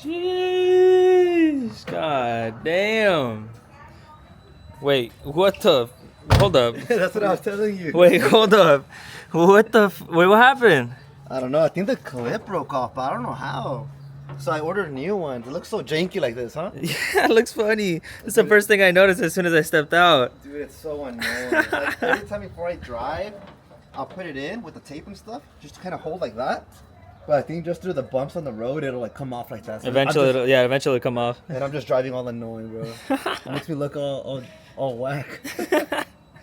Jeez. God damn. Wait, what the? Hold up. That's what I was telling you. Wait, hold up. What the? Wait, what happened? I don't know. I think the clip broke off, but I don't know how. So I ordered new ones. It looks so janky like this, huh? Yeah, it looks funny. It's the first thing I noticed as soon as I stepped out. Dude, it's so annoying. Like, every time before I drive, I'll put it in with the tape and stuff, just to kind of hold like that. But I think just through the bumps on the road, it'll like come off like that. So Eventually, eventually it'll come off. And I'm just driving all annoying, bro. It makes me look all whack.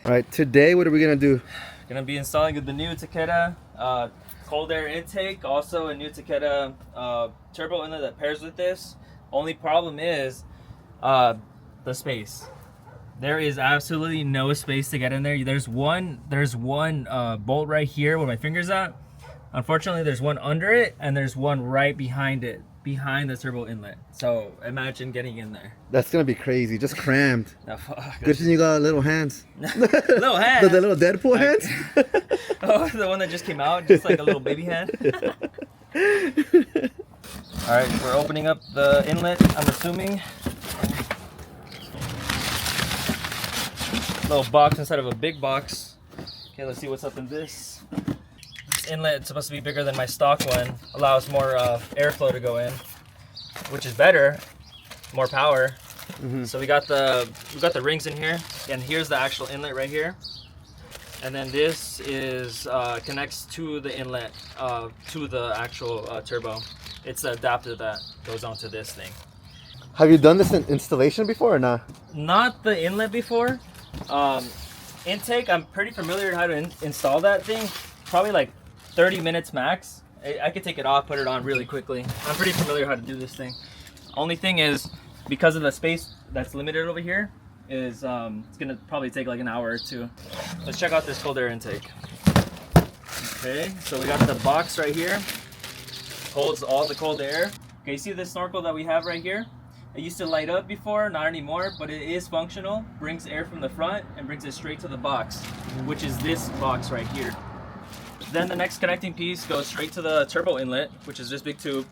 All right, today what are we gonna do? Gonna be installing the new Takeda cold air intake, also a new Takeda turbo inlet that pairs with this. Only problem is the space. There is absolutely no space to get in there. There's one bolt right here where my finger's at. Unfortunately, there's one under it and there's one right behind it, behind the turbo inlet. So imagine getting in there. That's gonna be crazy, just crammed. Oh, fuck. Good thing you got little hands. Little hands. The little Deadpool hands? Oh, the one that just came out, just like a little baby hand. All right, we're opening up the inlet, I'm assuming. Little box inside of a big box. Okay, let's see what's up in this. This inlet is supposed to be bigger than my stock one. Allows more airflow to go in, which is better, more power. Mm-hmm. So we got the rings in here, and here's the actual inlet right here. And then this is connects to the inlet to the actual turbo. It's the adapter that goes onto this thing. Have you done this installation before or not? Not the inlet before. Intake, I'm pretty familiar how to install that thing. Probably like 30 minutes max. I could take it off, put it on really quickly. I'm pretty familiar how to do this thing. Only thing is, because of the space that's limited over here, is it's gonna probably take like an hour or two. Let's check out this cold air intake. Okay, so we got the box right here. Holds all the cold air. Okay, you see this snorkel that we have right here? It used to light up before, not anymore, but it is functional. Brings air from the front and brings it straight to the box, which is this box right here. Then the next connecting piece goes straight to the turbo inlet, which is this big tube.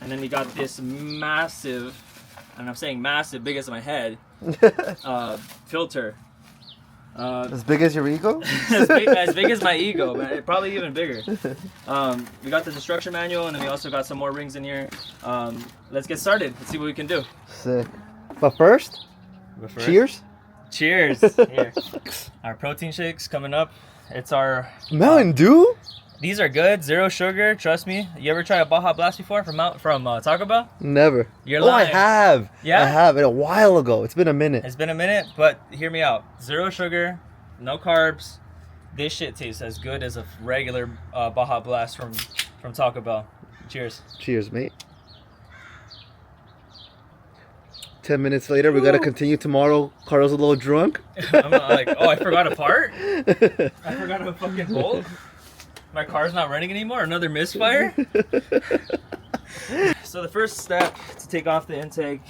And then we got this massive, and I'm saying massive, big as my head, filter. As big as your ego? as big as my ego, man. Probably even bigger. We got the instruction manual, and then we also got some more rings in here. Let's get started. Let's see what we can do. Sick. But first, cheers. Cheers. Here. Our protein shakes coming up. It's our Mountain Dew? These are good, 0 sugar. Trust me. You ever tried a Baja Blast before from Taco Bell? Never. You're lying. I have. Yeah, I have. A while ago. It's been a minute. It's been a minute, but hear me out. 0 sugar, no carbs. This shit tastes as good as a regular Baja Blast from Taco Bell. Cheers. Cheers, mate. 10 minutes later, we gotta continue tomorrow. Carl's a little drunk. I'm not like, oh, I forgot a part? I forgot a fucking bolt? My car's not running anymore? Another misfire? So the first step to take off the intake,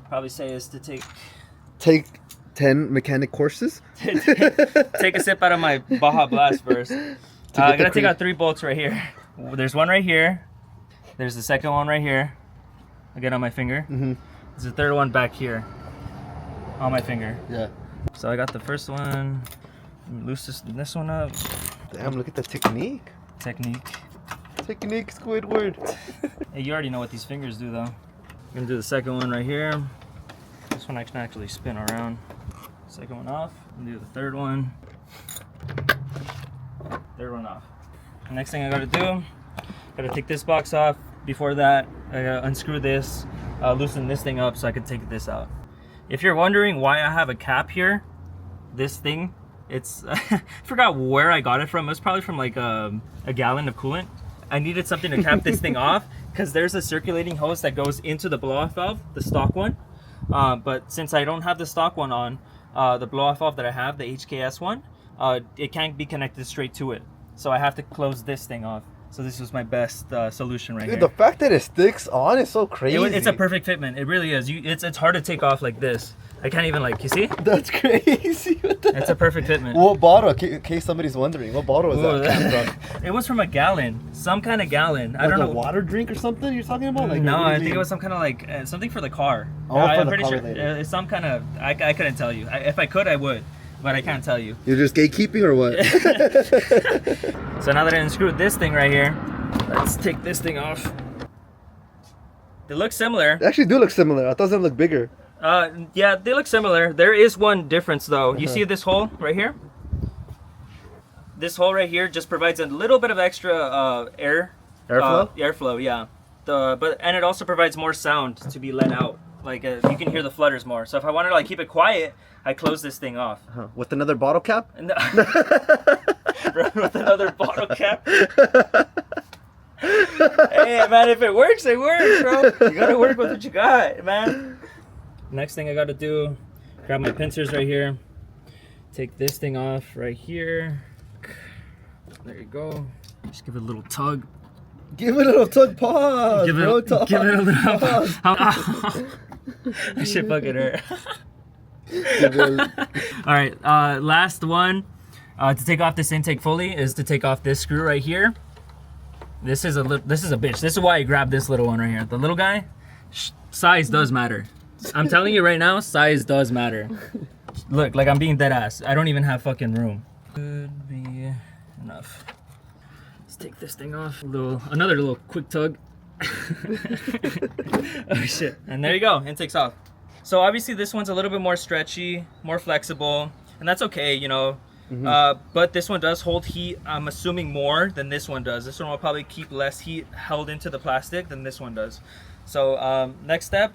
probably say, is to take 10 mechanic courses? Take a sip out of my Baja Blast first. I gotta take out 3 bolts right here. There's one right here. There's the second one right here. Again on my finger. Mm-hmm. There's the third one back here on my finger. Yeah. So I got the first one. Loose this one up. Damn, look at the technique. Technique, Squidward. Hey, you already know what these fingers do, though. I'm gonna do the second one right here. This one I can actually spin around. Second one off. And do the third one. Third one off. The next thing I gotta do, gotta take this box off. Before that, I gotta unscrew this, loosen this thing up so I can take this out. If you're wondering why I have a cap here, this thing, it's I forgot where I got it from. It was probably from like a gallon of coolant. I needed something to cap this thing off because there's a circulating hose that goes into the blow-off valve, the stock one. But since I don't have the stock one on, the blow-off valve that I have, the HKS one, it can't be connected straight to it. So I have to close this thing off. So this was my best solution right Dude, here. the fact that it sticks on is so crazy. It's a perfect fitment. It really is. It's hard to take off like this. I can't even like, you see? That's crazy. It's a perfect fitment. What bottle? In case somebody's wondering, what bottle was that from? It was from a gallon. Some kind of gallon. Like I don't know. a water drink or something you're talking about? Like, No, what do you I think mean? it was some kind of like something for the car. Oh, I'm for the pretty car sure related. it's some kind of. I couldn't tell you. If I could, I would, but I can't tell you. You're just gatekeeping or what? So now that I unscrewed this thing right here, let's take this thing off. They look similar. They actually do look similar. I thought they look bigger. Yeah, they look similar. There is one difference though. You see this hole right here? This hole right here just provides a little bit of extra Airflow? Airflow, yeah. And it also provides more sound to be let out. Like you can hear the flutters more. So if I wanted to like keep it quiet, I close this thing off. With another bottle cap? And with another bottle cap. Hey man, if it works, it works, bro. You gotta work with what you got, man. Next thing I gotta do, grab my pincers right here. Take this thing off right here. There you go. Just give it a little tug. Give it a little tug. Pause. Give it a little pause. That shit fucking hurt. All right, last one to take off this intake fully is to take off this screw right here. This is a bitch. This is why I grabbed this little one right here. The little guy, size does matter. I'm telling you right now, size does matter. Look, like I'm being dead ass. I don't even have fucking room. Could be enough. Let's take this thing off. Another little quick tug. Oh shit. And there you go, intake's off. So obviously this one's a little bit more stretchy, more flexible, and that's okay, you know. But this one does hold heat, I'm assuming more than this one does. This one will probably keep less heat held into the plastic than this one does. So next step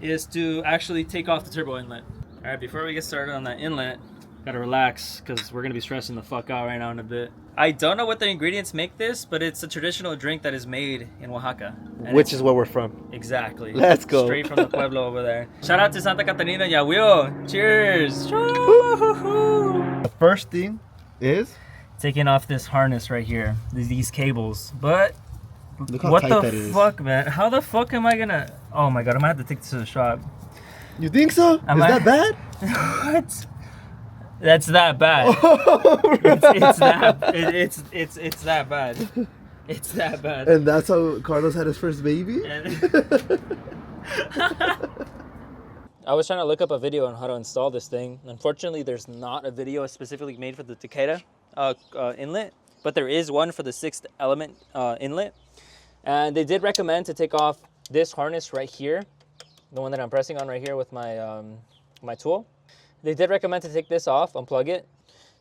is to actually take off the turbo inlet. All right, before we get started on that inlet, gotta relax because we're gonna be stressing the fuck out right now in a bit. I don't know what the ingredients make this, but it's a traditional drink that is made in Oaxaca. Which is where we're from. Exactly. Let's go. Straight from the pueblo over there. Shout out to Santa Catarina, Yahuyo. Cheers. The first thing is Taking off this harness right here, these cables. But look how what tight the that is. fuck, man? How the fuck am I gonna? Oh my god, I'm gonna have to take this to the shop. You think so? That bad? What? That's that bad. It's that bad. It's that bad. And that's how Carlos had his first baby? I was trying to look up a video on how to install this thing. Unfortunately, there's not a video specifically made for the Takeda inlet, but there is one for the 6th element inlet. And they did recommend to take off this harness right here, the one that I'm pressing on right here with my my tool. They did recommend to take this off, unplug it.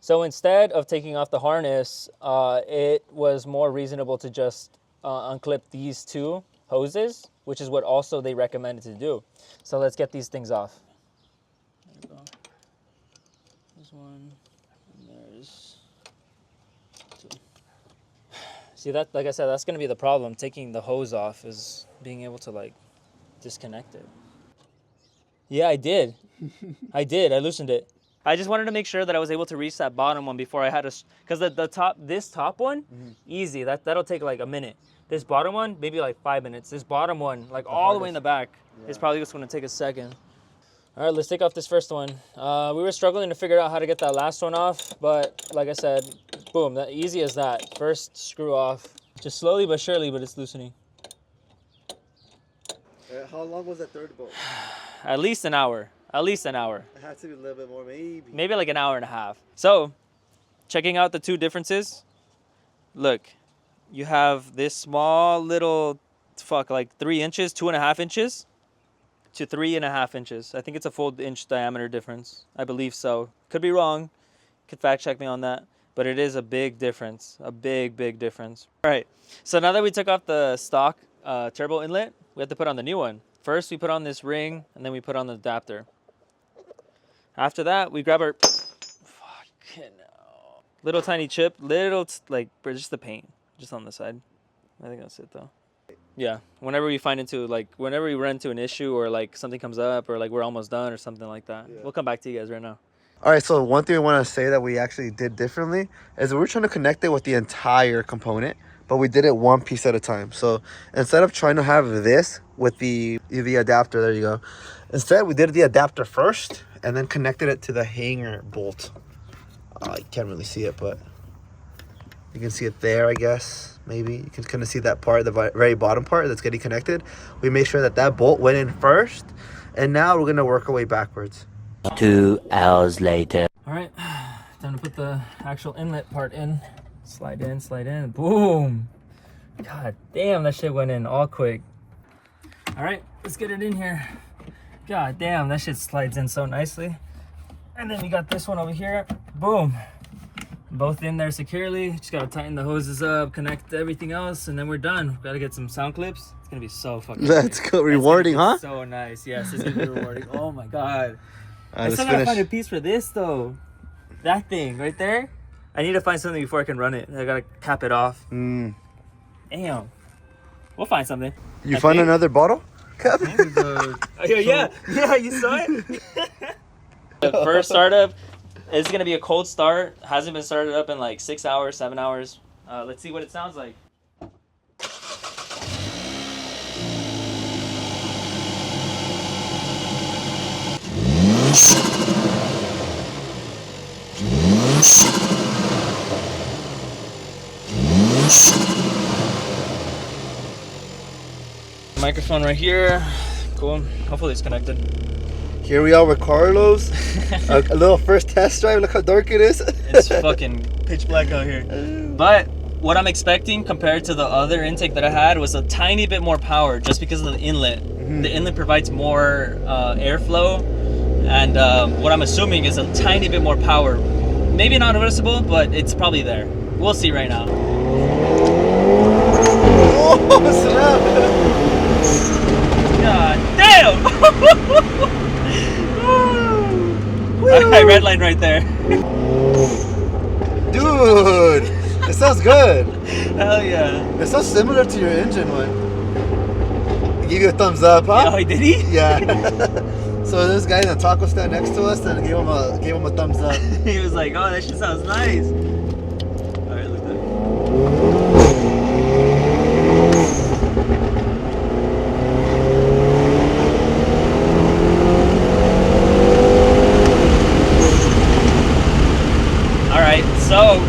So instead of taking off the harness, it was more reasonable to just unclip these two hoses, which is what also they recommended to do. So let's get these things off. There we go. There's one, and there's two. See that, like I said, that's gonna be the problem. Taking the hose off is being able to like disconnect it. Yeah, I did. I loosened it. I just wanted to make sure that I was able to reach that bottom one before I had to, because this top one, easy. That'll take like a minute. This bottom one, maybe like 5 minutes. This bottom one, like all the way in the back, is probably just gonna take a second. All right, let's take off this first one. We were struggling to figure out how to get that last one off, but like I said, boom, that easy as that. First screw off, just slowly but surely, but it's loosening. How long was that third bolt? At least an hour. At least an hour. It had to be a little bit more, maybe. Maybe like an hour and a half. So, checking out the two differences. Look, you have this small little, like 3 inches, 2.5 inches to 3.5 inches. I think it's a full inch diameter difference. I believe so. Could be wrong. Could fact check me on that. But it is a big difference. A big, big difference. All right. So now that we took off the stock turbo inlet, we have to put on the new one. First, we put on this ring, and then we put on the adapter. After that, we grab our little tiny chip, like just the paint, just on the side. I think that's it though. Yeah, whenever we run into an issue or like something comes up or like we're almost done or something like that, we'll come back to you guys right now. All right, so one thing I want to say that we actually did differently is we were trying to connect it with the entire component, but we did it one piece at a time. So instead of trying to have this with the adapter, there you go. Instead, we did the adapter first and then connected it to the hanger bolt. You can't really see it, but you can see it there, I guess. Maybe you can kind of see that part, the very bottom part that's getting connected. We made sure that that bolt went in first, and now we're gonna work our way backwards. 2 hours later. All right, time to put the actual inlet part in. Slide in, boom. God damn, that shit went in all quick. All right, let's get it in here. God damn, that shit slides in so nicely. And then we got this one over here, boom. Both in there securely. Just gotta tighten the hoses up, connect everything else, and then we're done. Gotta get some sound clips. It's gonna be so fucking That's good. Rewarding, huh? So nice, yes, it's gonna be rewarding. Oh my God. I Let's still gotta finish. find a piece for this though. That thing right there. I need to find something before I can run it. I gotta cap it off. Damn. We'll find something. You find another bottle cap? Yeah, you saw it? The first startup is gonna be a cold start. Hasn't been started up in like 6 hours, 7 hours. Let's see what it sounds like. Microphone right here. Cool. Hopefully it's connected. Here we are with Carlos. a little first test drive. Look how dark it is. It's fucking pitch black out here. But what I'm expecting compared to the other intake that I had was a tiny bit more power just because of the inlet. The inlet provides more airflow, and what I'm assuming is a tiny bit more power. Maybe not noticeable, but it's probably there. We'll see right now. Oh, snap. God damn! Alright, red line right there. Dude, it sounds good. Hell yeah. It sounds similar to your engine one. He gave you a thumbs up, huh? Oh, did he? Yeah. So this guy in the taco stand next to us and gave him a thumbs up. He was like, oh, that shit sounds nice. Alright, look at that. Alright, so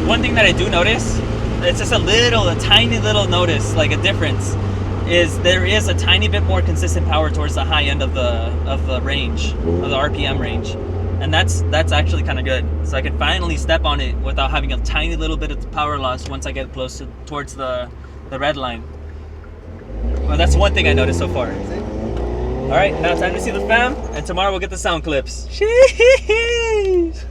one thing that I do notice, it's just a tiny little notice, like a difference, is there is a tiny bit more consistent power towards the high end of the range, of the RPM range. And that's actually kind of good. So I can finally step on it without having a tiny little bit of power loss once I get close towards the red line. Well, that's one thing I noticed so far. All right, now time to see the fam, and tomorrow we'll get the sound clips. Sheesh!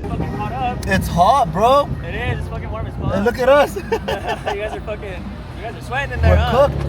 Fucking hot up. It's hot, bro. It is. It's fucking warm as fuck. And look at us. You guys are sweating in there, We're huh? cooked.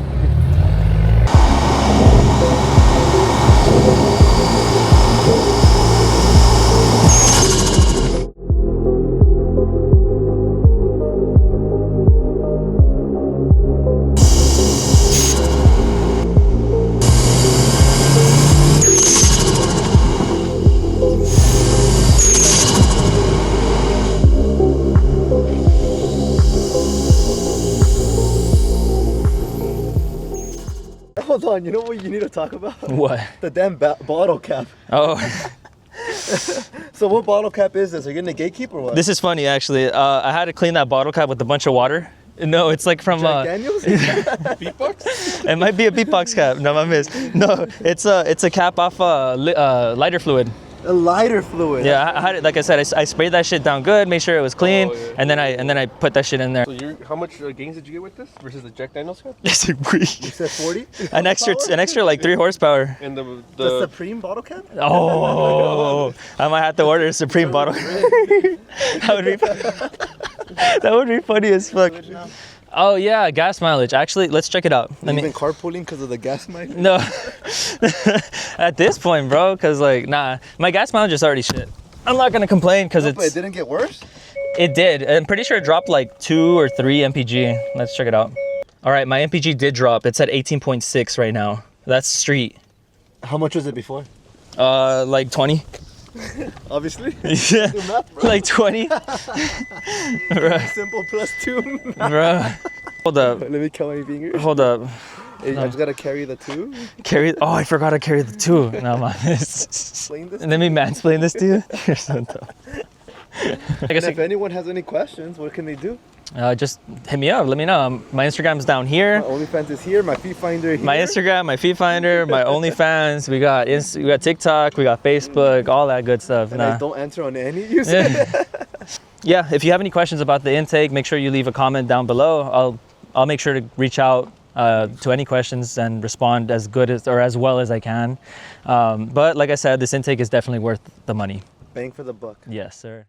Hold on, you know what you need to talk about? What? The damn bottle cap. Oh. So what bottle cap is this? Are you getting a gatekeep or what? This is funny, actually. I had to clean that bottle cap with a bunch of water. No, it's like from Jack Daniels? Beatbox? it might be a beatbox cap. No, my miss. No, it's a cap off lighter fluid. A lighter fluid. Yeah, I had it. Like I said, I sprayed that shit down good, made sure it was clean, Oh, yeah. and then I put that shit in there. So how much gains did you get with this versus the Jack Daniels cup? Yes, You said 40? an extra like 3 horsepower. And The Supreme bottle cap? Oh, I might have to order a Supreme bottle. That would be funny as fuck. Oh yeah, gas mileage. Actually, let's check it out. You've been carpooling because of the gas mic? No, at this point, bro, because like, nah, my gas mileage is already shit. I'm not gonna complain because But it didn't get worse? it did. I'm pretty sure it dropped like 2 or 3 mpg. Let's check it out. All right, my mpg did drop. It's at 18.6 right now. That's street. How much was it before? Like 20. Obviously. Yeah. Do math, bro. Like 20. Bro. Simple plus 2. Bro. Hold up. Let me count my fingers. Hold up. Hey, I just gotta carry the 2. Carry. Oh, I forgot to carry the 2. No, man. Explain this. Let me mansplain this to you. You're so dumb. I guess And if anyone has any questions, what can they do? just hit me up. Let me know. My Instagram's down here. My OnlyFans is here. My feet finder here. My Instagram, my feed finder, my OnlyFans. We got we got TikTok, we got Facebook, all that good stuff. And I don't answer on any. You said. Yeah, if you have any questions about the intake, make sure you leave a comment down below. I'll make sure to reach out to any questions and respond as good as or as well as I can. But like I said, this intake is definitely worth the money. Bang for the buck. Yes, sir.